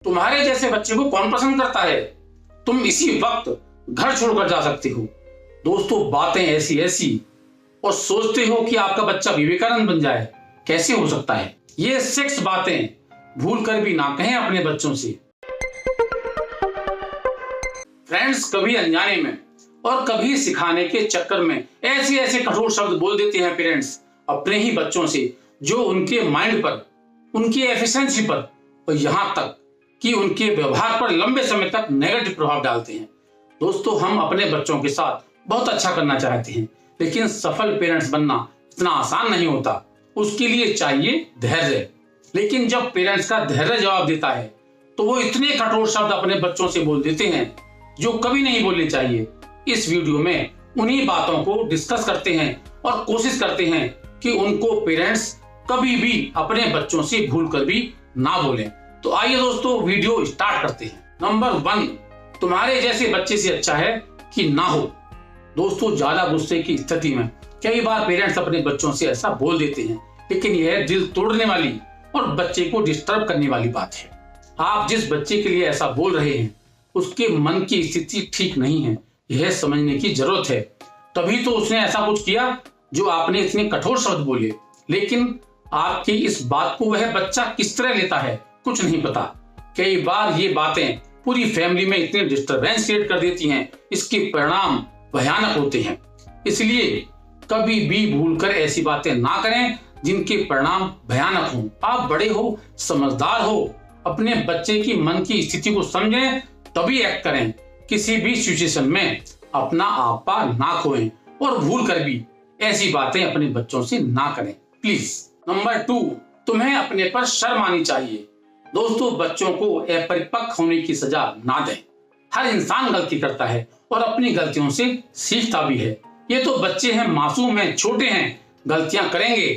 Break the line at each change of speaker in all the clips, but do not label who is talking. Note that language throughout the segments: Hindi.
तुम्हारे जैसे बच्चे को कौन पसंद करता है? तुम इसी वक्त घर छोड़कर जा सकते हो। दोस्तों, बातें ऐसी ऐसी और सोचते हो कि आपका बच्चा विवेकानंद बन जाए। कैसे हो सकता है? ये 6 बातें भूल कर भी ना कहें अपने बच्चों से। फ्रेंड्स, कभी अनजाने में और कभी सिखाने के चक्कर में ऐसे ऐसे कठोर शब्द बोल देते हैं पेरेंट्स अपने ही बच्चों से, जो उनके माइंड पर, उनकी एफिशिएंसी पर और यहाँ तक कि उनके व्यवहार पर लंबे समय तक नेगेटिव प्रभाव डालते हैं। दोस्तों, हम अपने बच्चों के साथ बहुत अच्छा करना चाहते हैं, लेकिन सफल पेरेंट्स बनना इतना आसान नहीं होता। उसके लिए चाहिए धैर्य। लेकिन जब पेरेंट्स का धैर्य जवाब देता है तो वो इतने कठोर शब्द अपने बच्चों से बोल देते हैं जो कभी नहीं बोलने चाहिए। इस वीडियो में उन्हीं बातों को डिस्कस करते हैं और कोशिश करते हैं कि उनको पेरेंट्स कभी भी अपने बच्चों से भूलकर भी ना बोलें। तो आइए दोस्तों, वीडियो स्टार्ट करते हैं। नंबर 1, तुम्हारे जैसे बच्चे से अच्छा है कि ना हो। दोस्तों, ज्यादा गुस्से की स्थिति में कई बार पेरेंट्स अपने बच्चों से ऐसा बोल देते हैं, लेकिन यह दिल तोड़ने वाली और बच्चे को डिस्टर्ब करने वाली बात है। आप जिस बच्चे के लिए ऐसा बोल रहे हैं उसके मन की स्थिति ठीक नहीं है, यह समझने की जरूरत है। तभी तो उसने ऐसा कुछ किया जो आपने इतने कठोर शब्द बोले। लेकिन आपकी इस बात को वह बच्चा किस तरह लेता है कुछ नहीं पता। कई बार ये बातें पूरी फैमिली में इतने डिस्टरबेंस क्रिएट कर देती हैं, इसके परिणाम भयानक होते हैं। इसलिए कभी भी भूलकर ऐसी बातें ना करें जिनके परिणाम भयानक हों। आप बड़े हो, समझदार हो, अपने बच्चे की मन की स्थिति को समझें, तभी एक्ट करें। किसी भी सिचुएशन में अपना आपा ना खोएं और भूल कर भी ऐसी बातें अपने बच्चों से ना करें, प्लीज। नंबर 2, तुम्हें अपने पर शर्म आनी चाहिए। दोस्तों, बच्चों को अपरिपक्व होने की सजा ना दें। हर इंसान गलती करता है और अपनी गलतियों से सीखता भी है। ये तो बच्चे हैं, मासूम हैं, छोटे हैं, गलतियां करेंगे,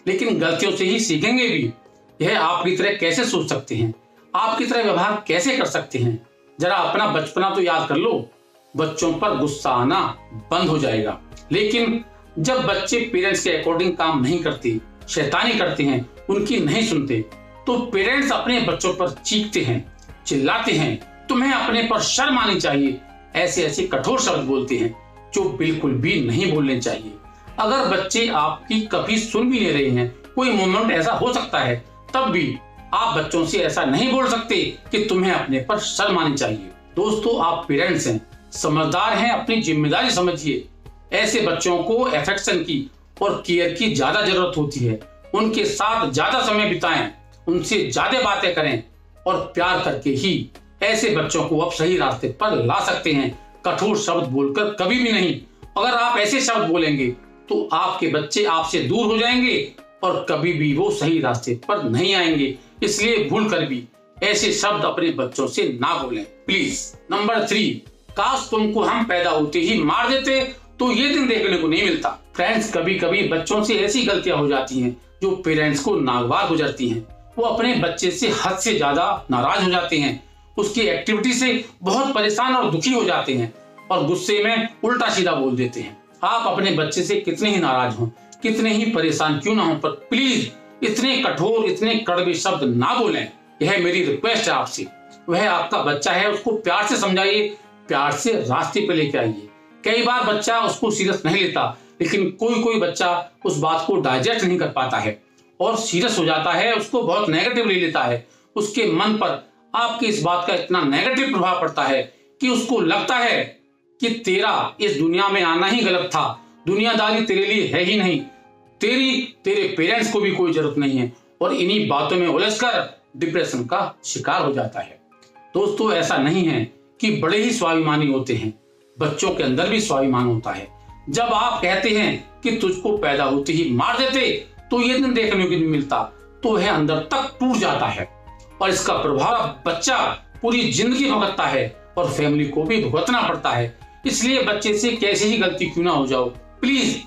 लेकिन गलतियों से ही सीखेंगे भी। यह आपकी तरह कैसे सोच सकते हैं? आपकी तरह व्यवहार कैसे कर सकते हैं? जरा अपना बचपना तो याद कर लो। बच्चों पर गुस्सा आना बंद हो जाएगा। लेकिन जब बच्चे पेरेंट्स के अकॉर्डिंग काम नहीं करते, शैतानी करते हैं, उनकी नहीं सुनते, तो पेरेंट्स अपने बच्चों पर चीखते हैं, चिल्लाते हैं। तुम्हें अपने पर शर्म आनी चाहिए। ऐसे ऐसे कठोर शब्द बोलते हैं जो बिल्कुल भी नहीं बोलने चाहिए। अगर बच्चे आपकी कभी सुन भी नहीं रहे हैं, कोई मोमेंट ऐसा हो सकता है, तब भी आप बच्चों से ऐसा नहीं बोल सकते कि तुम्हें अपने पर शर्म आनी चाहिए। दोस्तों, आप पेरेंट्स हैं, समझदार हैं, अपनी जिम्मेदारी समझिए। ऐसे बच्चों को अफेक्शन की और केयर की ज्यादा जरूरत होती है। उनके साथ ज्यादा समय बिताएं, उनसे ज्यादा बातें करें और प्यार करके ही ऐसे बच्चों को आप सही रास्ते पर ला सकते हैं, कठोर शब्द बोलकर कभी भी नहीं। अगर आप ऐसे शब्द बोलेंगे तो आपके बच्चे आपसे दूर हो जाएंगे और कभी भी वो सही रास्ते पर नहीं आएंगे। इसलिए भूल कर भी ऐसे शब्द अपने बच्चों से ना बोलें, प्लीज। नंबर 3, काश तुमको हम पैदा होते ही मार देते तो ये दिन देखने को नहीं मिलता। फ्रेंड्स, कभी कभी बच्चों से ऐसी गलतियां हो जाती हैं जो पेरेंट्स को नागवार गुजरती हैं। वो अपने बच्चे से हद से ज्यादा नाराज हो जाते हैं, उसकी एक्टिविटी से बहुत परेशान और दुखी हो जाते हैं और गुस्से में उल्टा सीधा बोल देते हैं। आप अपने बच्चे से कितने ही नाराज हों, कितने ही परेशान क्यों ना हो, पर प्लीज इतने कठोर, इतने कड़वे शब्द ना बोलें। यह मेरी रिक्वेस्ट है आपसे। वह आपका बच्चा है, उसको प्यार से समझाइए, प्यार से रास्ते पे लेके आइए। कई बार बच्चा उसको सीरियस नहीं लेता, लेकिन कोई बच्चा उस बात को डाइजेस्ट नहीं कर पाता है और सीरियस हो जाता है, उसको बहुत नेगेटिव ले लेता है। उसके मन पर आपकी इस बात का इतना नेगेटिव प्रभाव पड़ता है कि उसको लगता है कि तेरा इस दुनिया में आना ही गलत था, दुनियादारी तेरे लिए है ही नहीं, तेरे पेरेंट्स को भी कोई जरूरत नहीं है, और इन्हीं बातों में उलझकर डिप्रेशन का शिकार हो जाता है। दोस्तों, ऐसा नहीं है कि बड़े ही स्वाभिमानी होते हैं, बच्चों के अंदर भी स्वाभिमान होता है। जब आप कहते हैं कि तुझको पैदा होते ही मार देते तो ये दिन देखने को नहीं मिलता, तो वह अंदर तक टूट जाता है और इसका प्रभाव बच्चा पूरी जिंदगी भुगतता है और फैमिली को भी भुगतना पड़ता है। इसलिए बच्चे से कैसी ही गलती क्यों ना हो जाओ, प्लीज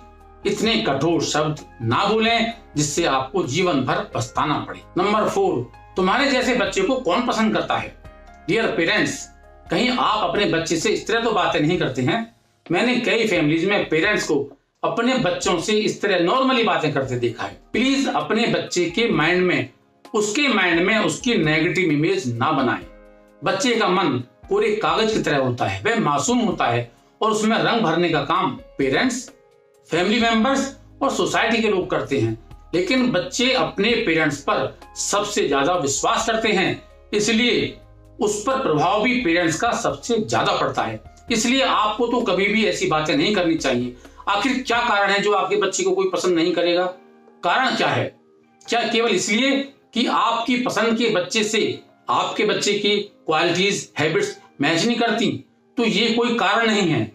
इतने कठोर शब्द ना बोलें जिससे आपको जीवन भर पछताना पड़े। नंबर 4, तुम्हारे जैसे बच्चे को कौन पसंद करता है? डियर पेरेंट्स, कहीं आप अपने बच्चे से इस तरह तो बातें नहीं करते हैं? मैंने कई फैमिलीज में पेरेंट्स को अपने बच्चों से इस तरह नॉर्मली बातें करते देखा है। प्लीज अपने बच्चे के माइंड में उसके माइंड में उसकी नेगेटिव इमेज ना बनाएं। बच्चे का मन पूरे कागज की तरह होता है, वह मासूम होता है और उसमें रंग भरने का काम पेरेंट्स, फैमिली मेंबर्स और सोसाइटी के लोग करते हैं। लेकिन बच्चे अपने पेरेंट्स पर सबसे ज्यादा विश्वास करते हैं, इसलिए उस पर प्रभाव भी पेरेंट्स का सबसे ज्यादा पड़ता है। इसलिए आपको तो कभी भी ऐसी बातें नहीं करनी चाहिए। आखिर क्या कारण है जो आपके बच्चे को कोई पसंद नहीं करेगा? कारण क्या है? क्या केवल इसलिए कि आपकी पसंद के बच्चे से आपके बच्चे की क्वालिटीज, हैबिट्स मैच नहीं करती? तो ये कोई कारण नहीं है।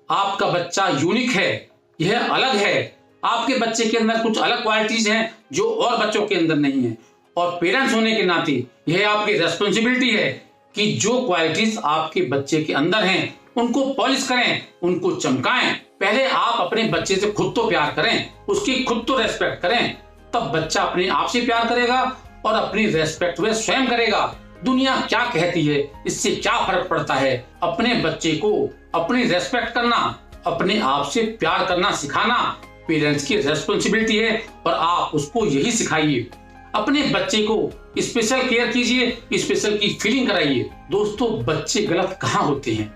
आपका बच्चा यूनिक है, यह अलग है। आपके बच्चे के अंदर कुछ अलग क्वालिटीज हैं जो और बच्चों के अंदर नहीं है, और पेरेंट्स होने के नाते यह आपकी रेस्पॉन्सिबिलिटी है कि जो क्वालिटीज आपके बच्चे के अंदर हैं उनको पॉलिश करें, उनको चमकाएं। पहले आप अपने बच्चे से खुद तो प्यार करें, उसकी खुद तो रेस्पेक्ट करें, तब बच्चा अपने आप से प्यार करेगा और अपनी रेस्पेक्ट वह स्वयं करेगा। दुनिया क्या कहती है इससे क्या फर्क पड़ता है? अपने बच्चे को अपनी रेस्पेक्ट करना, अपने आप से प्यार करना सिखाना पेरेंट्स की रेस्पॉन्सिबिलिटी है और आप उसको यही सिखाइए। अपने बच्चे को स्पेशल केयर कीजिए, स्पेशल की फीलिंग कराइए। दोस्तों, बच्चे गलत कहाँ होते हैं?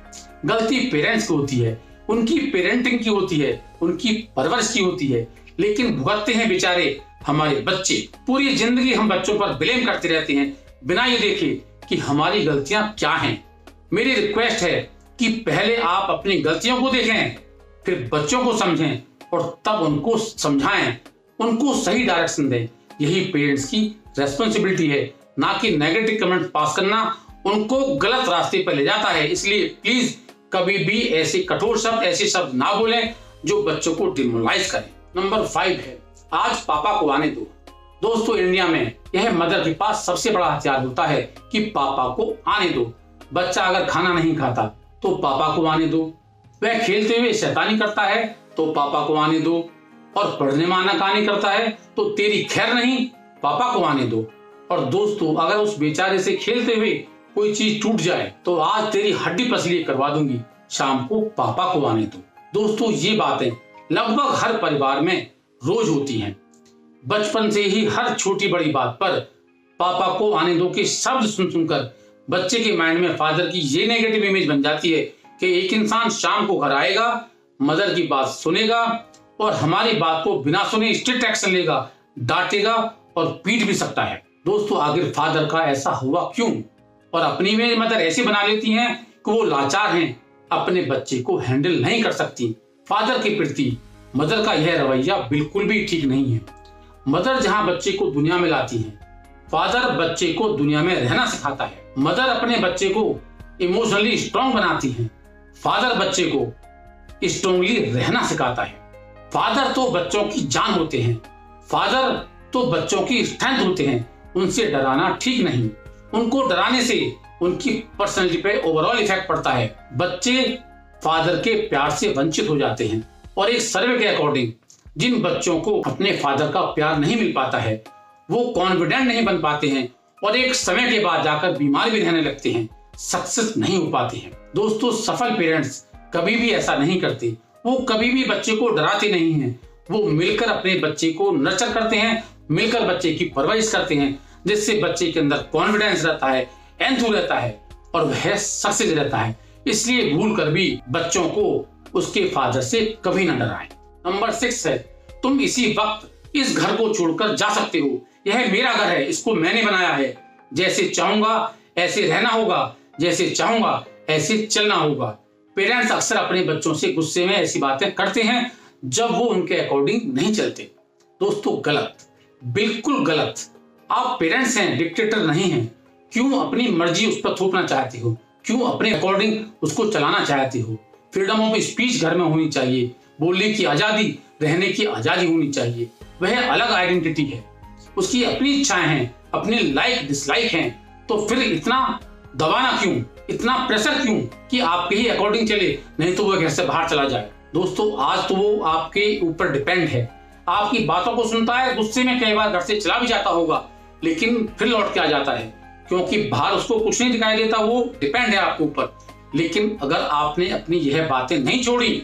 गलती पेरेंट्स की होती है, उनकी पेरेंटिंग की होती है, उनकी परवरिश की होती है, लेकिन भुगतते हैं बेचारे हमारे बच्चे। पूरी जिंदगी हम बच्चों पर ब्लेम करते रहते हैं बिना ये देखे कि हमारी गलतियां क्या हैं। मेरी रिक्वेस्ट है कि पहले आप अपनी गलतियों को देखें, फिर बच्चों को समझें और तब उनको समझाएं, उनको सही डायरेक्शन दें। यही पेरेंट्स की रेस्पॉन्सिबिलिटी है, ना कि नेगेटिव कमेंट पास करना उनको गलत रास्ते पर ले जाता है। इसलिए प्लीज कभी भी ऐसे कठोर शब्द, ऐसे शब्द ना बोलें जो बच्चों को डिमोरलाइज करें। नंबर 5 है, आज पापा को आने दो। दोस्तों, इंडिया में यह मदर के पास सबसे बड़ा हथियार होता है कि पापा को आने दो। बच्चा अगर खाना नहीं खाता तो पापा को आने दो, वह खेलते हुए शैतानी करता है तो पापा को आने दो, और पढ़ने में आनाकानी करता है तो तेरी खैर नहीं, पापा को आने दो। और दोस्तों, अगर उस बेचारे से खेलते हुए कोई चीज टूट जाए तो आज तेरी हड्डी पसली करवा दूंगी, शाम को पापा को आने दो। दोस्तों, ये बातें लगभग हर परिवार में रोज होती हैं। बचपन से ही हर छोटी बड़ी बात पर पापा को आने दो के शब्द सुन सुनकर बच्चे के माइंड में फादर की ये नेगेटिव इमेज बन जाती है कि एक इंसान शाम को घर आएगा, मदर की बात सुनेगा और हमारी बात को बिना सुने स्ट्रिक्ट एक्शन लेगा, डांटेगा और पीट भी सकता है। दोस्तों, आखिर फादर का ऐसा हुआ क्यों? और अपनी इमेज मदर ऐसे बना लेती हैं कि वो लाचार हैं, अपने बच्चे को हैंडल नहीं कर सकती। फादर के प्रति मदर का यह रवैया बिल्कुल भी ठीक नहीं है। मदर जहां बच्चे को दुनिया में लाती है, फादर बच्चे को दुनिया में रहना सिखाता है। मदर अपने बच्चे को इमोशनली स्ट्रांग बनाती है, फादर बच्चे को स्ट्रांगली रहना सिखाता है। फादर तो बच्चों की जान होते हैं, फादर तो बच्चों की स्ट्रेंथ होते हैं। उनसे डराना ठीक नहीं, उनको डराने से उनकी पर्सनैलिटी पे ओवरऑल इफेक्ट पड़ता है। बच्चे फादर के प्यार से वंचित हो जाते हैं और एक सर्वे के अकॉर्डिंग जिन बच्चों को अपने फादर का प्यार नहीं मिल पाता है वो कॉन्फिडेंट नहीं बन पाते हैं और एक समय के बाद जाकर बीमार भी रहने लगते हैं, सक्सेस नहीं हो पाते हैं। दोस्तों, सफल पेरेंट्स कभी भी ऐसा नहीं करते, वो कभी भी बच्चे को डराते नहीं हैं, वो मिलकर अपने बच्चे को नर्चर करते हैं, मिलकर बच्चे की परवरिश करते हैं, जिससे बच्चे के अंदर कॉन्फिडेंस रहता है, एंथू रहता है और वह सक्सेस रहता है। इसलिए भूल कर भी बच्चों को उसके फादर से कभी ना डराएं। नंबर 6 है, तुम इसी वक्त इस घर को छोड़कर जा सकते हो, यह मेरा घर है, इसको मैंने बनाया है, जैसे चाहूंगा ऐसे रहना होगा, जैसे चाहूंगा ऐसे चलना होगा। पेरेंट्स अक्सर अपने बच्चों से गुस्से में ऐसी बातें करते हैं जब वो उनके अकॉर्डिंग नहीं चलते। दोस्तों, गलत, बिल्कुल गलत। आप पेरेंट्स हैं, डिक्टेटर नहीं हैं। क्यों अपनी मर्जी उस पर थोपना चाहते हो? क्यों अपने अकॉर्डिंग उसको चलाना चाहते हो? फ्रीडम ऑफ स्पीच घर में होनी चाहिए, बोलने की आजादी, रहने की आजादी होनी चाहिए। वह अलग आइडेंटिटी है, उसकी अपनी इच्छाएं हैं, अपनी लाइक डिसलाइक हैं, तो फिर इतना दबाना क्यों, इतना प्रेशर क्यों कि आपके ही अकॉर्डिंग चले, नहीं तो वो घर से बाहर चला जाए। दोस्तों, आज तो वो आपके ऊपर डिपेंड है, आपकी बातों को सुनता है, गुस्से में कई बार घर से चला भी जाता होगा, लेकिन फिर लौट के आ जाता है क्योंकि बाहर उसको कुछ नहीं दिखाई देता, वो डिपेंड है आपके ऊपर। लेकिन अगर आपने अपनी यह बातें नहीं छोड़ी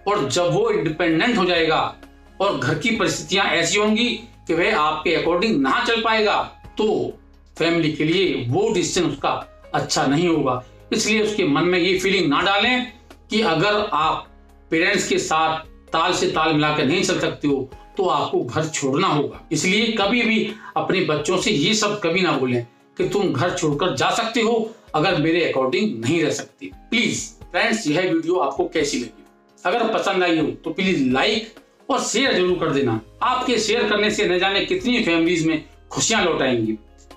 और जब वो इंडिपेंडेंट हो जाएगा और घर की परिस्थितियां ऐसी होंगी कि वह आपके अकॉर्डिंग ना चल पाएगा, तो फैमिली के लिए वो डिसीजन उसका अच्छा नहीं होगा। इसलिए उसके मन में ये फीलिंग ना डालें कि अगर आप पेरेंट्स के साथ ताल से ताल मिलाकर नहीं चल सकते हो तो आपको घर छोड़ना होगा। इसलिए कभी भी अपने बच्चों से ये सब कभी ना बोलें कि तुम घर छोड़कर जा सकते हो अगर मेरे अकॉर्डिंग नहीं रह सकती। प्लीज फ्रेंड्स, यह वीडियो आपको कैसी लगी? अगर पसंद आई हो तो प्लीज लाइक और शेयर जरूर कर देना। आपके शेयर करने से न जाने कितनी फैमिलीज में खुशियां लौट आएंगी।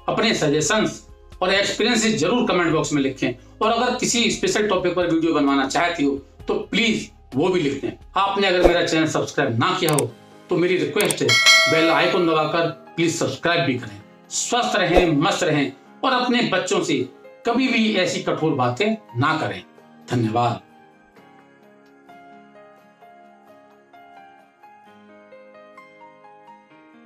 अपने सजेशंस और एक्सपीरियंसेस जरूर कमेंट बॉक्स में लिखें और अगर किसी स्पेशल टॉपिक पर वीडियो बनवाना चाहती हो तो प्लीज वो भी लिख दें। आपने अगर मेरा चैनल सब्सक्राइब ना किया हो तो मेरी रिक्वेस्ट है, बेल आइकन दबाकर प्लीज सब्सक्राइब भी करें। स्वस्थ रहें, मस्त रहें और अपने बच्चों से कभी भी ऐसी कठोर बातें ना करें। धन्यवाद।